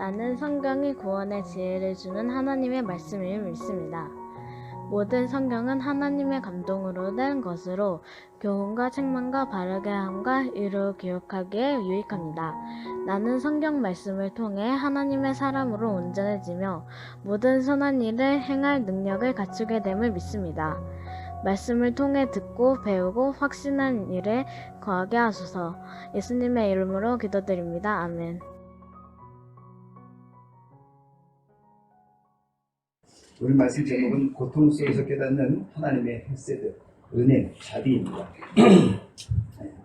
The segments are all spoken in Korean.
나는 성경이 구원의 지혜를 주는 하나님의 말씀을 믿습니다. 모든 성경은 하나님의 감동으로 된 것으로 교훈과 책망과 바르게 함과 이루 기억하기에 유익합니다. 나는 성경 말씀을 통해 하나님의 사람으로 온전해지며 모든 선한 일을 행할 능력을 갖추게 됨을 믿습니다. 말씀을 통해 듣고 배우고 확신한 일에 거하게 하소서. 예수님의 이름으로 기도드립니다. 아멘. 오늘 말씀 제목은 고통 속에서 깨닫는 하나님의 헤세드, 은혜, 자비입니다.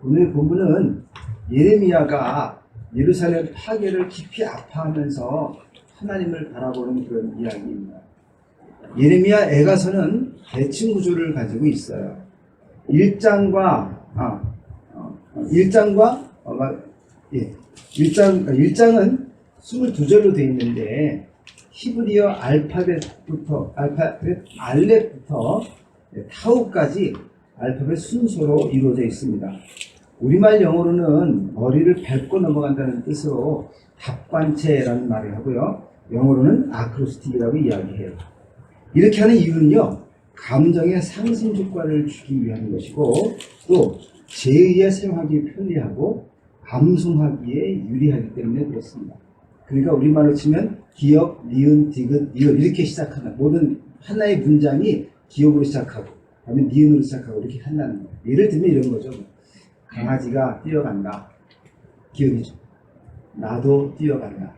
오늘 본문은 예레미야가 예루살렘 파괴를 깊이 아파하면서 하나님을 바라보는 그런 이야기입니다. 예레미야 애가서는 대칭 구조를 가지고 있어요. 1장은 (22절로) 되어 있는데 히브리어 알렙부터 타우까지 알파벳 순서로 이루어져 있습니다. 우리말 영어로는 머리를 밟고 넘어간다는 뜻으로 답관체라는 말을 하고요. 영어로는 아크로스틱이라고 이야기해요. 이렇게 하는 이유는요, 감정의 상승 효과를 주기 위한 것이고, 또 제의에 사용하기 편리하고 암송하기에 유리하기 때문에 그렇습니다. 그러니까 우리말로 치면 기역, 니은, 디귿, 리을 이렇게 시작하는 모든 하나의 문장이 기역으로 시작하고 아니면 니은으로 시작하고 이렇게 한다는 거예요. 예를 들면 이런 거죠. 강아지가 뛰어간다. 기역이죠. 나도 뛰어간다.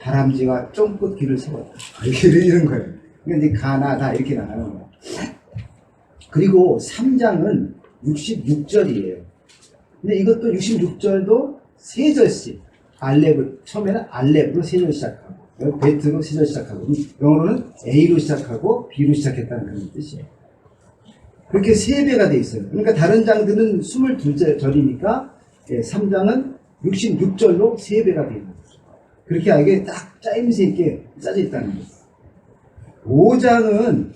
다람쥐가 쫑긋 길을 세웠다. 이런 거예요. 그러니까 이제 가나다 이렇게 나가는 거예요. 그리고 3장은 66절이에요. 근데 이것도 66절도 3절씩 처음에는 알렙으로 3절 시작하고 베트로 3절 시작하고 영어로는 A로 시작하고 B로 시작했다는 그런 뜻이에요. 그렇게 3배가 돼 있어요. 그러니까 다른 장들은 22절이니까 3장은 66절로 3배가 돼 있는 거죠. 그렇게 알게 딱 짜임새 있게 짜져 있다는 거예요.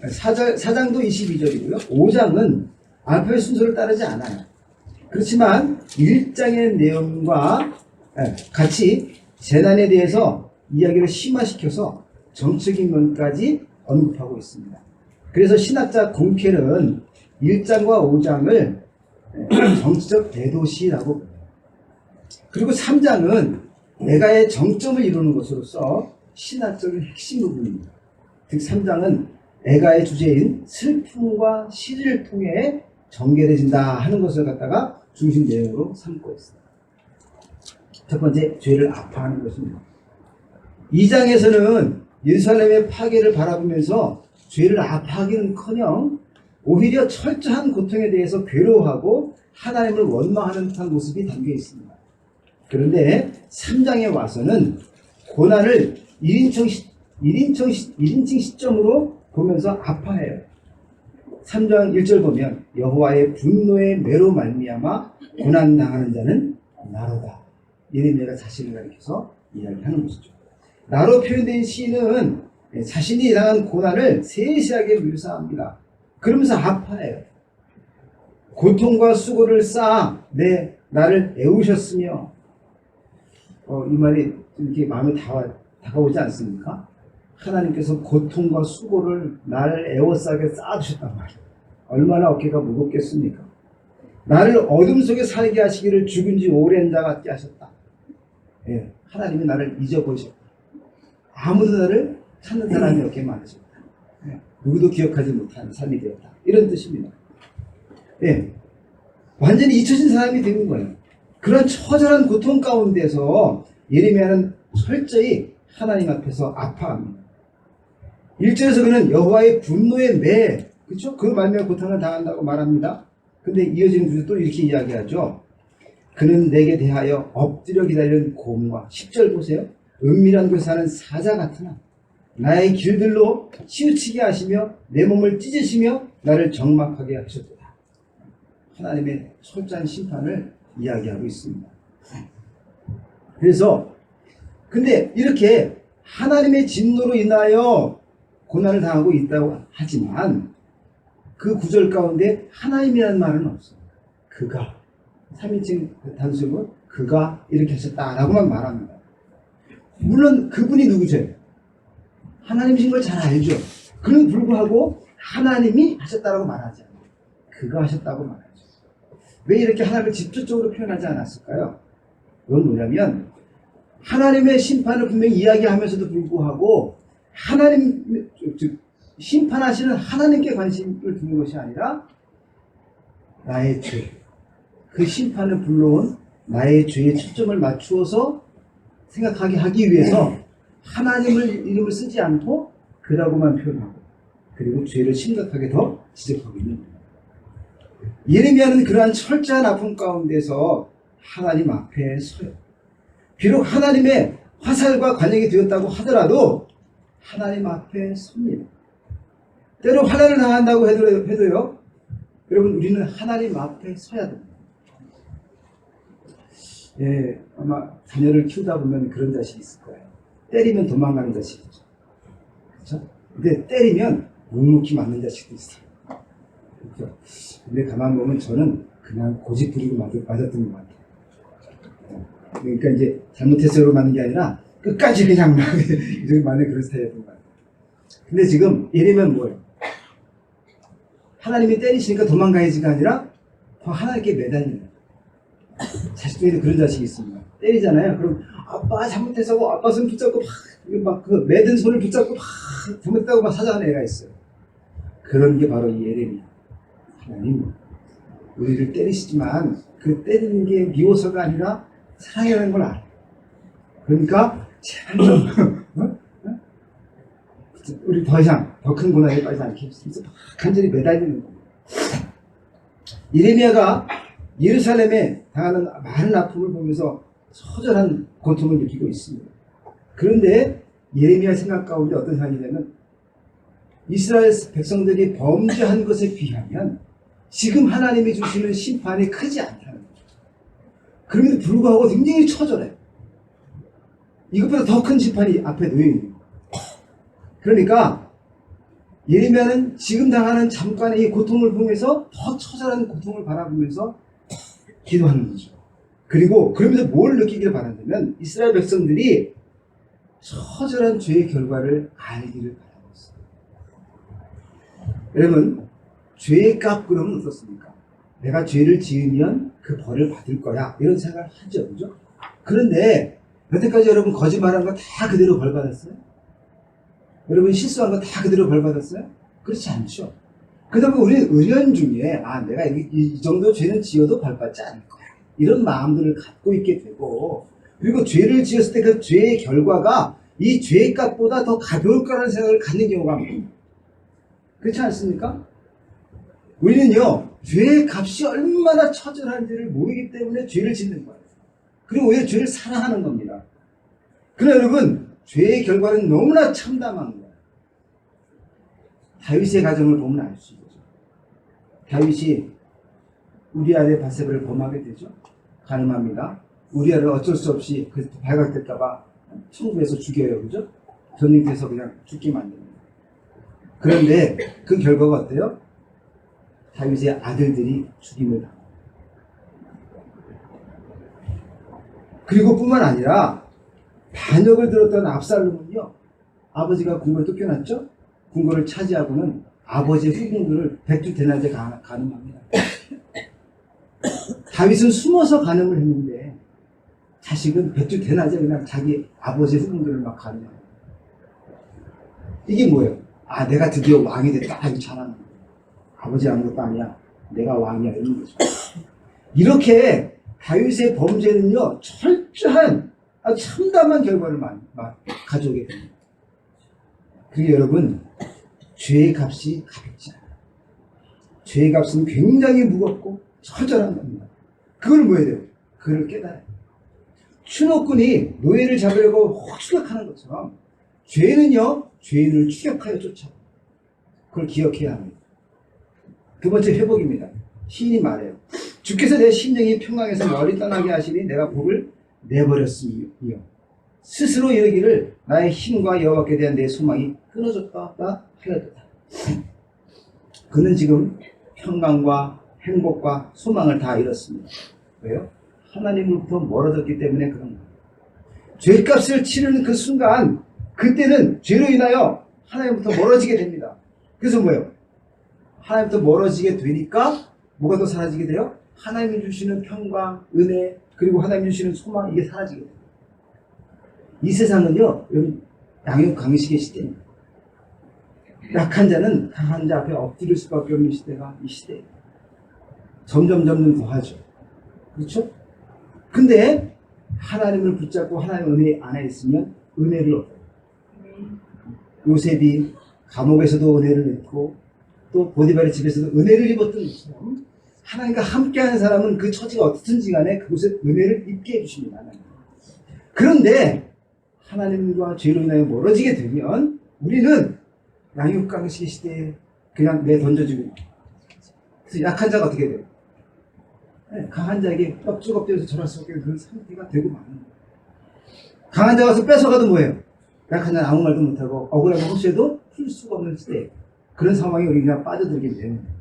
4장도 22절이고요. 5장은 알파벳 순서를 따르지 않아요. 그렇지만 1장의 내용과 같이 재난에 대해서 이야기를 심화시켜서 정적인 면까지 언급하고 있습니다. 그래서 신학자 공켈은 1장과 5장을 정치적 대도시라고 불러요. 그리고 3장은 내가의 정점을 이루는 것으로서 신학적인 핵심 부분입니다. 즉 3장은 애가의 주제인 슬픔과 시리를 통해 정결해진다 하는 것을 갖다가 중심 내용으로 삼고 있습니다. 첫 번째, 죄를 아파하는 것입니다. 2장에서는 예루살렘의 파괴를 바라보면서 죄를 아파하기는커녕 오히려 철저한 고통에 대해서 괴로워하고 하나님을 원망하는 듯한 모습이 담겨 있습니다. 그런데 3장에 와서는 고난을 1인칭 시점으로 보면서 아파해요. 3장 1절 보면 여호와의 분노의 매로 말미암아 고난당하는 자는 나로다. 예레미야가 자신을 가리켜서 이야기하는 것이죠. 나로 표현된 시인은 자신이 당한 고난을 세세하게 묘사합니다. 그러면서 아파해요. 고통과 수고를 쌓아 나를 애우셨으며 이 말이 이렇게 마음에 다가오지 않습니까? 하나님께서 고통과 수고를 나를 애워싸게 쌓아두셨단 말이에요. 얼마나 어깨가 무겁겠습니까? 나를 어둠 속에 살게 하시기를 죽은 지 오랜 자 같게 하셨다. 하나님이 나를 잊어버리셨다. 아무도 나를 찾는 사람이 없게 만드셨다. 누구도 기억하지 못하는 삶이 되었다. 이런 뜻입니다. 완전히 잊혀진 사람이 되는 거예요. 그런 처절한 고통 가운데서 예레미야는 철저히 하나님 앞에서 아파합니다. 1절에서 그는 여호와의 분노의 매, 그렇죠? 그 말미암아 고통을 당한다고 말합니다. 근데 이어지는 구절 또 이렇게 이야기하죠. 그는 내게 대하여 엎드려 기다리는 곰과 10절 보세요. 은밀한 곳에 사는 사자 같으나 나의 길들로 치우치게 하시며 내 몸을 찢으시며 나를 적막하게 하셨도다. 하나님의 철저한 심판을 이야기하고 있습니다. 그래서 근데 이렇게 하나님의 진노로 인하여 고난을 당하고 있다고 하지만 그 구절 가운데 하나님이라는 말은 없습니다. 그가 3인칭 단수로 그가 이렇게 하셨다라고만 말합니다. 물론 그분이 누구죠? 하나님이신 걸 잘 알죠. 그럼에도 불구하고 하나님이 하셨다고 말하지 않아요. 그가 하셨다고 말하죠. 왜 이렇게 하나님을 직접적으로 표현하지 않았을까요? 그건 뭐냐면 하나님의 심판을 분명히 이야기하면서도 불구하고 하나님, 즉 심판하시는 하나님께 관심을 두는 것이 아니라 나의 죄, 그 심판을 불러온 나의 죄에 초점을 맞추어서 생각하게 하기 위해서 하나님을 이름을 쓰지 않고 그라고만 표현하고 그리고 죄를 심각하게 더 지적하고 있는 거예요. 예레미야는 그러한 철저한 아픔 가운데서 하나님 앞에 서요. 비록 하나님의 화살과 관역이 되었다고 하더라도 하나님 앞에 섭니다. 때로 화난을 당한다고 해도요. 여러분 우리는 하나님 앞에 서야 됩니다. 예, 아마 자녀를 키우다 보면 그런 자식이 있을 거예요. 때리면 도망가는 자식이죠. 그렇죠? 근데 때리면 묵묵히 맞는 자식도 있어요. 그렇죠? 근데 가만 보면 저는 그냥 고집 부리고 맞았던 것 같아요. 그러니까 이제 잘못해서로 맞는 게 아니라 끝까지 그냥 이렇게 맞는 그런 스타일이었던 것 같아요. 근데 지금 예레미야는 뭐예요? 하나님이 때리시니까 도망가야지가 아니라 더 하나님께 매달리는 거예요. 자식 중에도 그런 자식이 있습니다. 때리잖아요. 그럼 아빠 잘못해서 아빠 손 붙잡고 막 그 매든 손을 붙잡고 막 잘못했다고 막 사자하는 애가 있어요. 그런 게 바로 이 예레미야. 하나님 우리를 때리시지만 그 때리는 게 미워서가 아니라 사랑이라는 걸 알아요. 그러니까 제발 좀 우리 더 이상 더 큰 고난에 빠지지 않게 해주세요. 간절히 매달리는 겁니다. 예레미야가 예루살렘에 당하는 많은 아픔을 보면서 처절한 고통을 느끼고 있습니다. 그런데 예레미야 생각 가운데 어떤 생각이냐면 이스라엘 백성들이 범죄한 것에 비하면 지금 하나님이 주시는 심판이 크지 않다는 거죠. 그럼에도 불구하고 굉장히 처절해요. 이것보다 더 큰 심판이 앞에 놓여 있는 거예요. 그러니까 예레미야는 지금 당하는 잠깐의 이 고통을 보면서 더 처절한 고통을 바라보면서 기도하는 거죠. 그리고 그러면서 뭘 느끼기를 바란다면 이스라엘 백성들이 처절한 죄의 결과를 알기를 바라고 있습니다. 여러분 죄의 값 그러면 어떻습니까? 내가 죄를 지으면 그 벌을 받을 거야 이런 생각을 하죠. 그죠? 그런데 여태까지 여러분 거짓말한 거 다 그대로 벌 받았어요? 여러분 실수한 거 다 그대로 벌 받았어요? 그렇지 않죠. 그다음에 우리는 은연중에 내가 이 정도 죄는 지어도 벌 받지 않을 거야 이런 마음들을 갖고 있게 되고 그리고 죄를 지었을 때 그 죄의 결과가 이 죄의 값보다 더 가벼울 거라는 생각을 갖는 경우가 많습니다. 그렇지 않습니까? 우리는요 죄의 값이 얼마나 처절한지를 모르기 때문에 죄를 짓는 거예요. 그리고 오히려 죄를 사랑하는 겁니다. 그러나 여러분 죄의 결과는 너무나 참담한 거예요. 다윗의 가정을 보면 알 수 있죠. 다윗이 우리아의 바세바를 범하게 되죠. 가늠합니다. 우리아를 어쩔 수 없이 그 발각될까봐 청구해서 죽여요. 그죠? 전쟁터에서 그냥 죽게 만듭니다. 그런데 그 결과가 어때요? 다윗의 아들들이 죽임을 당합니다. 그리고 뿐만 아니라 반역을 들었던 압살롬은요. 아버지가 궁궐에 쫓겨났죠? 궁궐을 차지하고는 아버지의 후궁들을 100주 대낮에 가늠합니다. 다윗은 숨어서 가늠을 했는데 자식은 100주 대낮에 그냥 자기 아버지의 후궁들을 막 가늠합니다. 이게 뭐예요? 내가 드디어 왕이 됐다. 이거 잘하는 거예요. 아버지 아무것도 아니야. 내가 왕이야. 이런 거죠. 이렇게 다윗의 범죄는요. 철저한 아주 참담한 결과를 가져오게 됩니다. 그리고 여러분 죄의 값이 가볍지 않아요. 죄의 값은 굉장히 무겁고 처절한 겁니다. 그걸 뭐 해야 돼요? 그걸 깨달아요. 추노꾼이 노예를 잡으려고 혹 추격하는 것처럼 죄는요 죄인을 추격하여 쫓아옵니다. 그걸 기억해야 합니다. 두 번째 회복입니다. 시인이 말해요. 주께서 내 심령이 평강해서 멀리 떠나게 하시니 내가 복을 내버렸으며 스스로 이르기를 나의 힘과 여호와께 대한 내 소망이 끊어졌다 하였다. 그는 지금 평강과 행복과 소망을 다 잃었습니다. 왜요? 하나님으로부터 멀어졌기 때문에 그런 거예요. 죄값을 치르는 그 순간, 그때는 죄로 인하여 하나님부터 멀어지게 됩니다. 그래서 뭐예요? 하나님부터 멀어지게 되니까 뭐가 더 사라지게 돼요? 하나님이 주시는 평강, 은혜, 그리고 하나님이 주시는 소망, 이게 사라지게 돼요. 이 세상은요, 여러분, 양육 강식의 시대입니다. 약한 자는 강한 자 앞에 엎드릴 수밖에 없는 시대가 이 시대예요. 점점 더하죠. 그렇죠? 근데 하나님을 붙잡고 하나님 은혜 안에 있으면 은혜를 얻어요. 요셉이 감옥에서도 은혜를 입고 또 보디발의 집에서도 은혜를 입었던 것처럼 하나님과 함께하는 사람은 그 처지가 어떻든지 간에 그곳에 은혜를 입게 해주십니다. 하나님. 그런데 하나님과 죄로 인하여 멀어지게 되면 우리는 양육강식 시대에 그냥 내던져지고, 그래서 약한 자가 어떻게 돼요? 강한 자에게 껍질껍질에서 절할 수밖에 없는 그런 상태가 되고 마는 거예요. 강한 자가 와서 뺏어가도 뭐예요? 약한 자는 아무 말도 못하고 억울하게 혹시해도 풀 수가 없는 시대, 그런 상황에 우리 그냥 빠져들게 되는 거예요.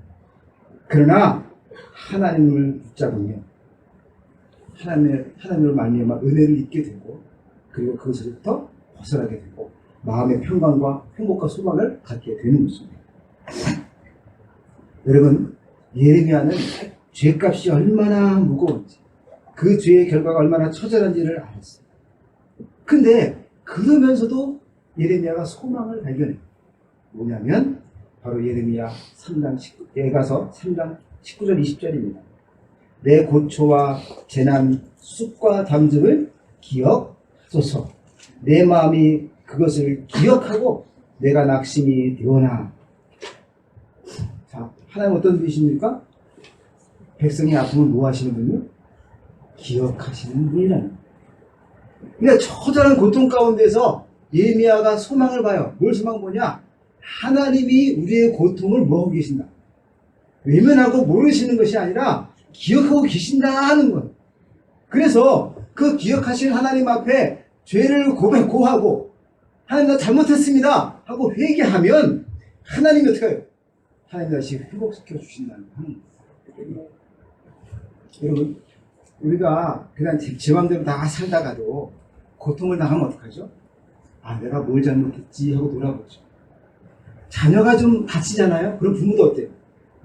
그러나 하나님을 붙잡으면 하나님을 말미암아 은혜를 입게 되고, 그리고 그것으로부터 벗어나게 되고 마음의 평강과 행복과 소망을 갖게 되는 것입니다. 여러분, 예레미야는 죄값이 얼마나 무거운지, 그 죄의 결과가 얼마나 처절한지를 알았어요. 근데 그러면서도 예레미야가 소망을 발견해요. 뭐냐면 바로 예레미야 3장 19절 20절입니다. 내 고초와 재난, 쑥과 담즙을 기억하소서. 내 마음이 그것을 기억하고 내가 낙심이 되오나. 자, 하나님 어떤 분이십니까? 백성의 아픔을 뭐 하시는 분이요? 기억하시는 분이라는 거예요. 그러니까 처절한 고통 가운데서 예레미야가 소망을 봐요. 뭘 소망 보냐? 하나님이 우리의 고통을 뭐하고 계신다? 외면하고 모르시는 것이 아니라 기억하고 계신다 하는 거예요. 그래서 그 기억하신 하나님 앞에 죄를 고하고 하나님 나 잘못했습니다 하고 회개하면 하나님이 어떻게 해요? 하나님 다시 회복시켜 주신다는 하는 거예요. 여러분, 우리가 그냥 제 맘대로 다 살다가도 고통을 당하면 어떡하죠? 아, 내가 뭘 잘못했지 하고 돌아보죠. 자녀가 좀 다치잖아요? 그럼 부모도 어때요?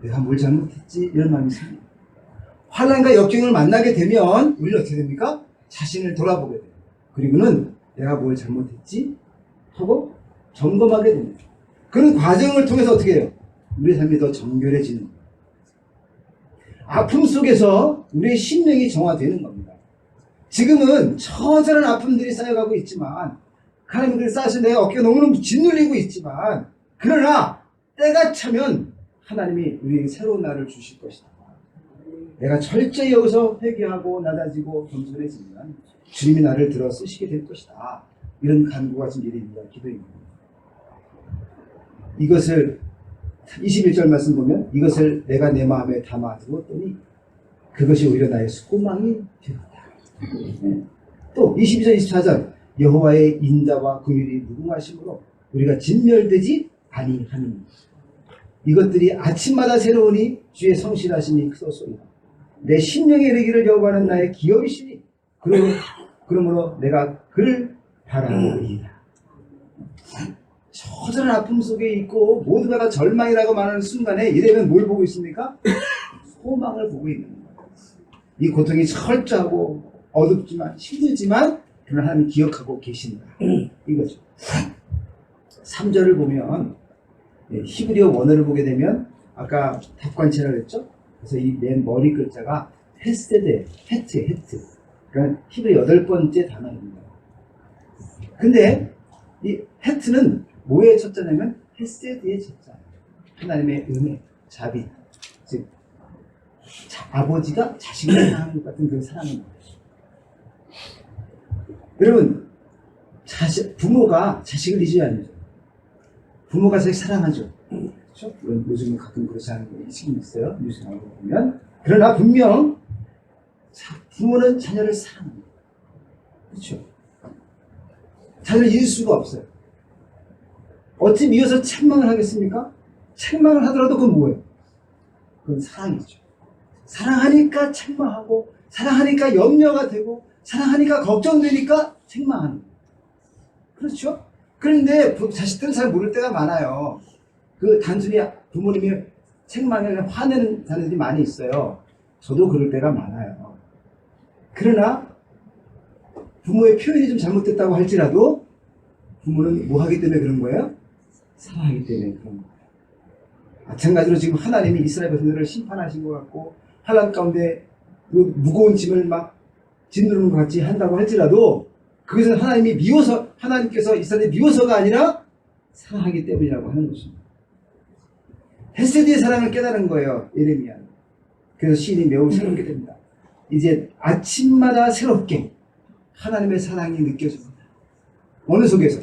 내가 뭘 잘못했지? 이런 마음이 생겨요. 환난과 역경을 만나게 되면 우리는 어떻게 됩니까? 자신을 돌아보게 돼요. 그리고는 내가 뭘 잘못했지? 하고 점검하게 됩니다. 그런 과정을 통해서 어떻게 해요? 우리의 삶이 더 정결해지는 거예요. 아픔 속에서 우리의 심령이 정화되는 겁니다. 지금은 처절한 아픔들이 쌓여가고 있지만, 하나님이 그걸 쌓으신 내가 어깨가 너무너무 짓눌리고 있지만, 그러나 때가 차면 하나님이 우리에게 새로운 날을 주실 것이다. 내가 철저히 여기서 회개하고 낮아지고 겸손해지면 주님이 나를 들어 쓰시게 될 것이다. 이런 간구가 지금 예레미야 기도입니다. 이것을 21절 말씀 보면 이것을 내가 내 마음에 담아두었더니 그것이 오히려 나의 소망이 되었다. 네. 또 22절 24절 여호와의 인자와 긍휼이 무궁하심으로 우리가 진멸되지 아니하니 이것들이 아침마다 새로우니 주의 성실하심이 크소서이다. 내 심령에 이르기를 여호와는 나의 기업이시니 그러므로 내가 그를 바라보리이다. 처절한 아픔 속에 있고 모두가 다 절망이라고 말하는 순간에 이래면 뭘 보고 있습니까? 소망을 보고 있는 거예요. 이 고통이 철저하고 어둡지만 힘들지만 그러나 하나님 기억하고 계신다. 이거죠. 3절을 보면 히브리어 원어를 보게 되면 아까 답관체라고 했죠? 그래서 이 맨 머리 글자가 헤세드, 헤트. 그러니까 히브리 8번째 단어입니다. 근데 이 헤트는 뭐의 첫자냐면 헤세드의 첫자. 하나님의 은혜, 자비. 즉 아버지가 자식을 사랑하는 것 같은 그런 사랑입니다. 여러분, 부모가 자식을 잊어야 합니다. 부모가 자식 사랑하죠. 그렇죠? 물론 요즘은 가끔 그렇지 않은 게 있어요. 뉴스 나오고 보면. 그러나 분명 부모는 자녀를 사랑합니다. 그렇죠? 자녀를 잊을 수가 없어요. 어찌 미워서 책망을 하겠습니까? 책망을 하더라도 그건 뭐예요? 그건 사랑이죠. 사랑하니까 책망하고, 사랑하니까 염려가 되고, 사랑하니까 걱정되니까 책망하는 거예요. 그렇죠? 그런데 자식들은 잘 모를 때가 많아요. 그 단순히 부모님이 책망을 화내는 자녀들이 많이 있어요. 저도 그럴 때가 많아요. 그러나 부모의 표현이 좀 잘못됐다고 할지라도 부모는 뭐 하기 때문에 그런 거예요? 사랑하기 때문에 그런 거예요. 마찬가지로 지금 하나님이 이스라엘 백성들을 심판하신 것 같고 환난 가운데 그 무거운 짐을 막 짓누르는 것 같이 한다고 할지라도 그것은 하나님이 미워서, 하나님께서 이스라엘을 미워서가 아니라 사랑하기 때문이라고 하는 것입니다. 헤세드의 사랑을 깨달은 거예요, 예레미야는. 그래서 시인이 매우 새롭게 됩니다. 이제 아침마다 새롭게 하나님의 사랑이 느껴집니다. 어느 속에서?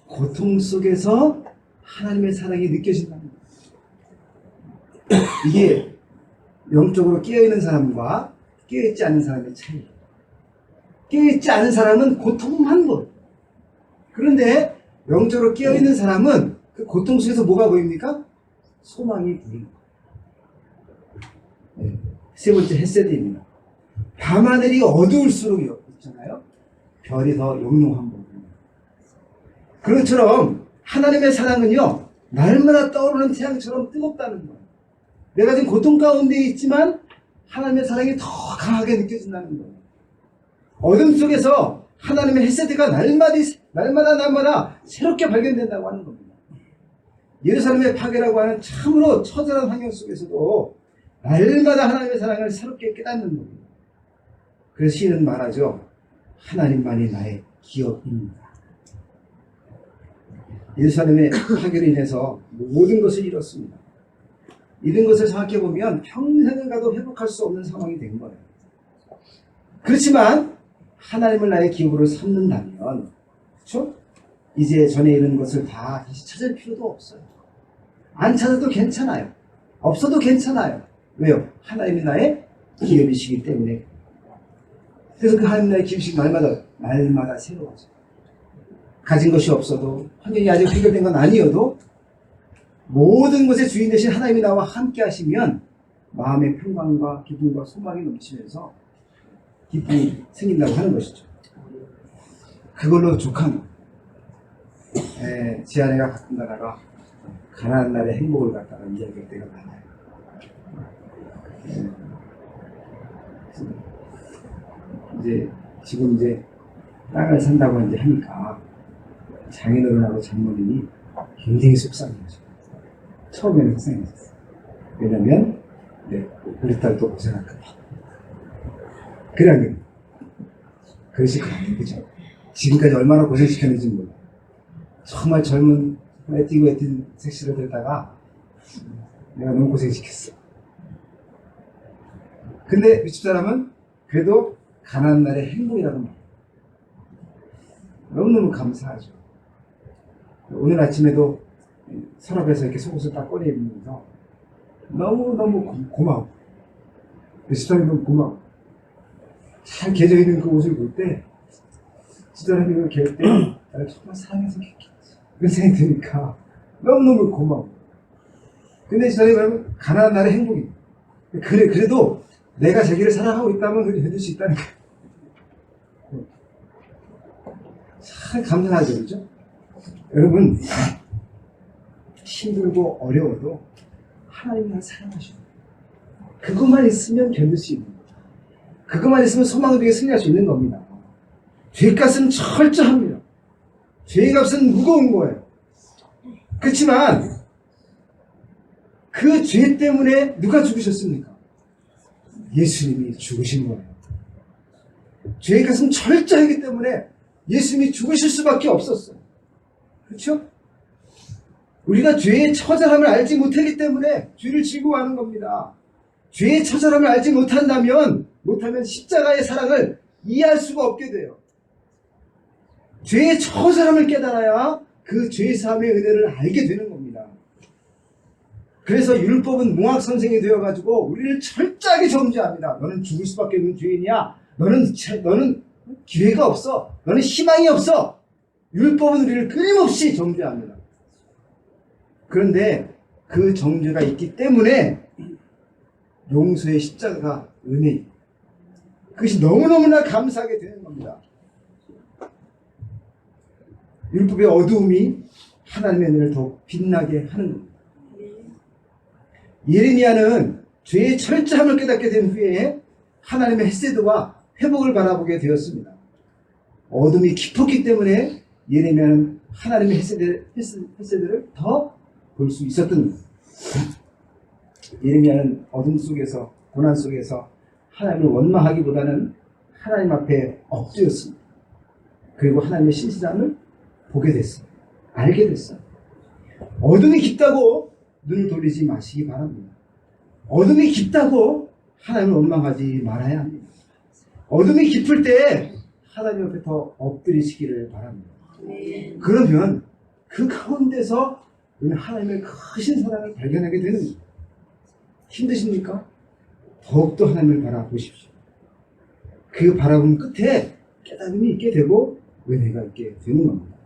고통 속에서 하나님의 사랑이 느껴진다는 거예요. 이게 영적으로 깨어있는 사람과 깨어있지 않은 사람의 차이예요. 깨어있지 않은 사람은 고통만 보여요. 그런데 영적으로 깨어있는 사람은 그 고통 속에서 뭐가 보입니까? 소망이 보입니다. 네. 세 번째 헤세드입니다. 밤하늘이 어두울수록 있잖아요. 별이 더 영롱한 법입니다. 그런 것처럼 하나님의 사랑은요, 날마다 떠오르는 태양처럼 뜨겁다는 거예요. 내가 지금 고통 가운데 있지만 하나님의 사랑이 더 강하게 느껴진다는 거예요. 어둠 속에서 하나님의 헤세드가 날마다 새롭게 발견된다고 하는 겁니다. 예루살렘의 파괴라고 하는 참으로 처절한 환경 속에서도 날마다 하나님의 사랑을 새롭게 깨닫는 겁니다. 그래서 시인은 말하죠. 하나님만이 나의 기업입니다. 예루살렘의 파괴로 인해서 모든 것을 잃었습니다. 잃은 것을 생각해 보면 평생을 가도 회복할 수 없는 상황이 된 거예요. 그렇지만 하나님을 나의 기업으로 삼는다면, 그렇죠? 이제 전에 잃은 것을 다 다시 찾을 필요도 없어요. 안 찾아도 괜찮아요. 없어도 괜찮아요. 왜요? 하나님이 나의 기업이시기 때문에. 그래서 그 하나님 나의 기업이시기 날마다 새로워져요. 가진 것이 없어도, 환경이 아직 해결된 건 아니어도 모든 것의 주인 되신 하나님이 나와 함께 하시면 마음의 평강과 기쁨과 소망이 넘치면서 기쁨이 생긴다고 하는 것이죠. 그걸로 족한 제 아내가 가끔 가다가 가난한 날의 행복을 갖다가 이야기할 때가 많아요. 지금 이제 땅을 산다고 이제 하니까 장인어른하고 장모님이 굉장히 속상해하죠. 처음에는 속상했었어요. 왜냐면 우리 딸 또 고생할까봐. 그래, 그것이 그래요. 그죠? 지금까지 얼마나 고생시켰는지 몰라. 정말 젊은 애띠고 애띤 섹시를 들다가 내가 너무 고생시켰어. 근데 그 집사람은 그래도 가난한 날의 행복이라고 말해요. 너무너무 감사하죠. 오늘 아침에도 서랍에서 이렇게 속옷을 딱 꺼내입으면서 너무너무 고마워. 그 집사람이 너무 고마워. 잘 개져 있는 그 옷을 볼 때, 집사람이 그걸 개울 때, 나를 정말 사랑해서 개겠지. 그런 생각이 드니까 너무너무 고마워. 근데 집사람이 그러면 가난한 날의 행복이. 그래도 내가 자기를 사랑하고 있다면 그렇게 해줄 수 있다는 거예요. 참 감사하죠, 그죠? 여러분, 힘들고 어려워도 하나님이 날 사랑하시고 그것만 있으면 견딜 수 있는 거예요. 그것만 있으면 소망을 위해 승리할 수 있는 겁니다. 죄값은 철저합니다. 죄값은 무거운 거예요. 그렇지만 그 죄 때문에 누가 죽으셨습니까? 예수님이 죽으신 거예요. 죄값은 철저하기 때문에 예수님이 죽으실 수밖에 없었어요. 그렇죠? 우리가 죄의 처절함을 알지 못하기 때문에 죄를 지고 가는 겁니다. 죄의 처절함을 알지 못하면 십자가의 사랑을 이해할 수가 없게 돼요. 죄의 처절함을 깨달아야 그 죄의 사함의 은혜를 알게 되는 겁니다. 그래서 율법은 몽학 선생이 되어가지고 우리를 철저하게 정죄합니다. 너는 죽을 수밖에 없는 죄인이야. 너는 기회가 없어. 너는 희망이 없어. 율법은 우리를 끊임없이 정죄합니다. 그런데 그 정죄가 있기 때문에 용서의 십자가가 은혜입니다. 그것이 너무너무나 감사하게 되는 겁니다. 율법의 어두움이 하나님의 눈을 더욱 빛나게 하는 겁니다. 예레미야는 죄의 철저함을 깨닫게 된 후에 하나님의 헤세드와 회복을 바라보게 되었습니다. 어둠이 깊었기 때문에 예레미야는 하나님의 헤세드를 더 볼 수 있었던 겁니다. 예레미야는 어둠 속에서, 고난 속에서 하나님을 원망하기보다는 하나님 앞에 엎드렸습니다. 그리고 하나님의 신실함을 보게 됐어요. 알게 됐어요. 어둠이 깊다고 눈을 돌리지 마시기 바랍니다. 어둠이 깊다고 하나님을 원망하지 말아야 합니다. 어둠이 깊을 때 하나님 앞에 더 엎드리시기를 바랍니다. 그러면 그 가운데서 하나님의 크신 사랑을 발견하게 되는 겁니다. 힘드십니까? 더욱더 하나님을 바라보십시오. 그 바라보는 끝에 깨달음이 있게 되고 은혜가 있게 되는 겁니다.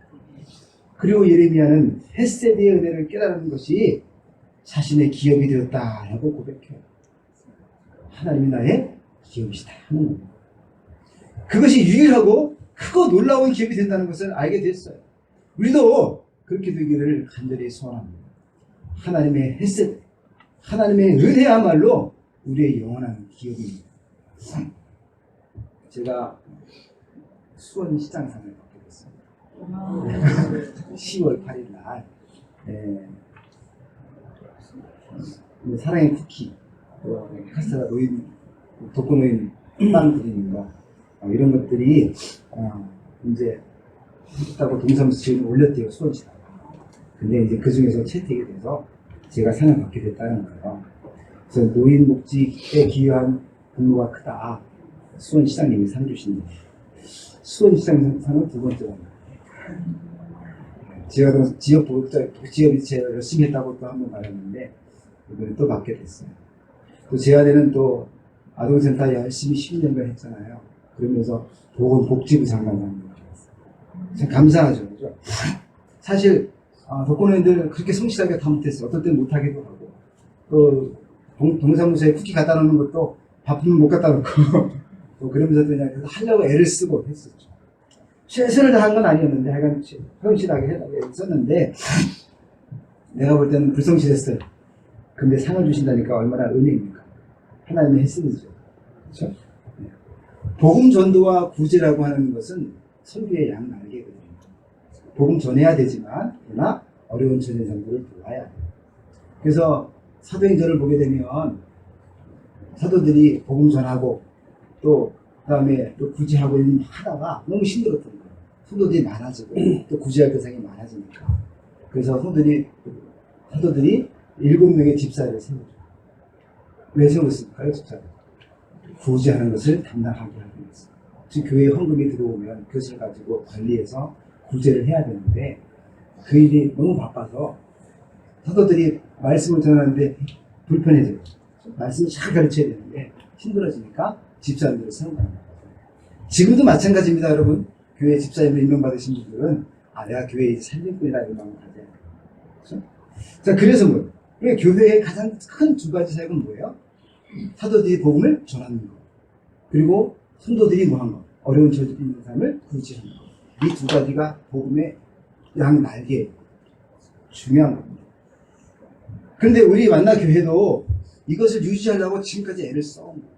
그리고 예레미야는 헤세드의 은혜를 깨달은 것이 자신의 기업이 되었다라고 고백해요. 하나님이 나의 기업이시다 하는 겁니다. 그것이 유일하고 크고 놀라운 기업이 된다는 것을 알게 됐어요. 우리도 그렇게 되기를 간절히 소원합니다. 하나님의 헤세드, 하나님의 은혜야말로 우리의 영원한 기업입니다. 제가 수원시장상을 받게 됐습니다. 10월 8일 날 사랑의 쿠키, 카스테라 노인, 독거노인 빵 드리는 거 이런 것들이 이제 했다고 동사무소 지원을 올렸대요. 수원시장. 근데 이제 그 중에서 채택이 돼서 제가 상을 받게 됐다는 거예요. 그래서 노인 복지에 기여한 분모가 크다. 수원시장님이 상 주신 수원시장 상은 두 번째 겁니다. 제가 또 지역 복지업체 열심히 했다고 또 한 번 말했는데 이번에 또 받게 됐어요. 또 제 아내는 또 아동센터 열심히 10년간 했잖아요. 그러면서 보건복지부 장관을 참 감사하죠. 그죠? 사실 독거노인들 그렇게 성실하게 다 못했어요. 어떨 땐 못하기도 하고 또 동사무소에 쿠키 갖다 놓는 것도 바쁘면 못 갖다 놓고 또 그러면서 그냥 하려고 애를 쓰고 했었죠. 최선을 다한 건 아니었는데 하여간 성실하게 했었는데 내가 볼 때는 불성실했어요. 근데 상을 주신다니까 얼마나 은혜입니까? 하나님의 혜택이죠. 그렇죠? 복음 전도와 구제라고 하는 것은 설교의 양날개거든요. 복음 전해야 되지만 그러나 어려운 처진 상들을 도와야 해요. 그래서 사도행전을 보게 되면 사도들이 복음 전하고 또 그다음에 또 구제하고 하다가 너무 힘들었던 거예요. 성도들이 많아지고 또 구제할 대상이 많아지니까. 그래서 사도들이 7명의 집사를 세우죠. 왜 세웠을까요? 집사를? 구제하는 것을 담당하게 하기 위해서. 즉 교회에 헌금이 들어오면 그것을 가지고 관리해서 구제를 해야 되는데 그 일이 너무 바빠서 사도들이 말씀을 전하는데 불편해져요. 말씀을 잘 가르쳐야 되는데 힘들어지니까 집사님들을 세운 거예요. 지금도 마찬가지입니다, 여러분. 교회 집사님을 임명받으신 분들은 내가 교회의 살림꾼이라는 마음을 가져야 돼요. 그렇죠? 자, 그래서 뭐예요? 교회의 가장 큰 두 가지 사역은 뭐예요? 사도들이 복음을 전하는 것, 그리고 성도들이 뭐한 것, 어려운 처지 있는 사람을 구제하는 것. 이 두 가지가 복음의 양 날개 중요한 겁니다. 그런데 우리 만나 교회도 이것을 유지하려고 지금까지 애를 써온 거예요.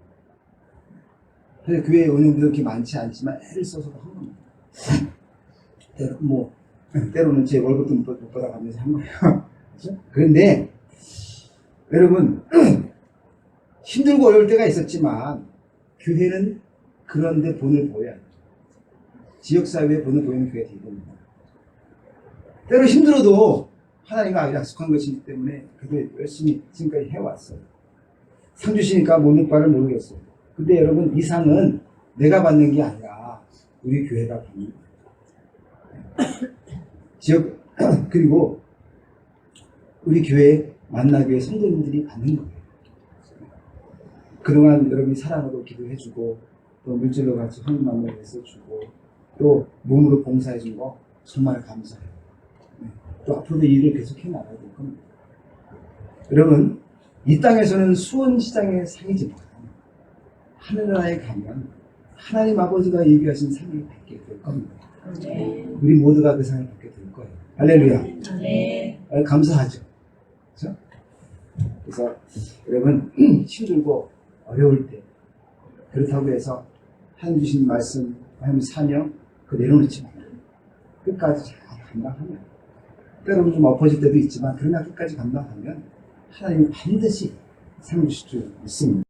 그래서 교회 운영도 그렇게 많지 않지만 애를 써서도 한 겁니다. 때로는 제 월급도 못 받아가면서 한 거예요. 그렇죠? 그런데 여러분 힘들고 어려울 때가 있었지만 교회는 그런데 본을 보여야 돼요. 지역사회에 본을 보이는 교회가 되야 됩니다. 때로 힘들어도 하나님이 약속한 것이기 때문에 그도 열심히 지금까지 해왔어요. 상 주시니까 못 바를 모르겠어요. 근데 여러분 이 상은 내가 받는 게 아니라 우리 교회가 받는 거예요. 그리고 우리 교회 만나교회 성도님들이 받는 거예요. 그동안 여러분이 사랑으로 기도해주고 또 물질로 같이 하나님 만나게 해서 주고 또 몸으로 봉사해준 거 정말 감사해요. 또 앞으로도 일을 계속해 나가야 될 겁니다. 여러분 이 땅에서는 수원시장의 상이지만 하늘나라에 가면 하나님 아버지가 예비하신 상을 받게 될 겁니다. 우리 모두가 그 상을 받게 될 거예요. 할렐루야. 감사하죠. 그렇죠? 그래서 여러분 힘들고 어려울 때 그렇다고 해서 하나님 주신 말씀 하나님 사명 그 내려놓지 말아요. 끝까지 잘 감당하면 때로는 좀 엎어질 때도 있지만 그러나 끝까지 감당하면 하나님이 반드시 상 주실 줄 믿습니다.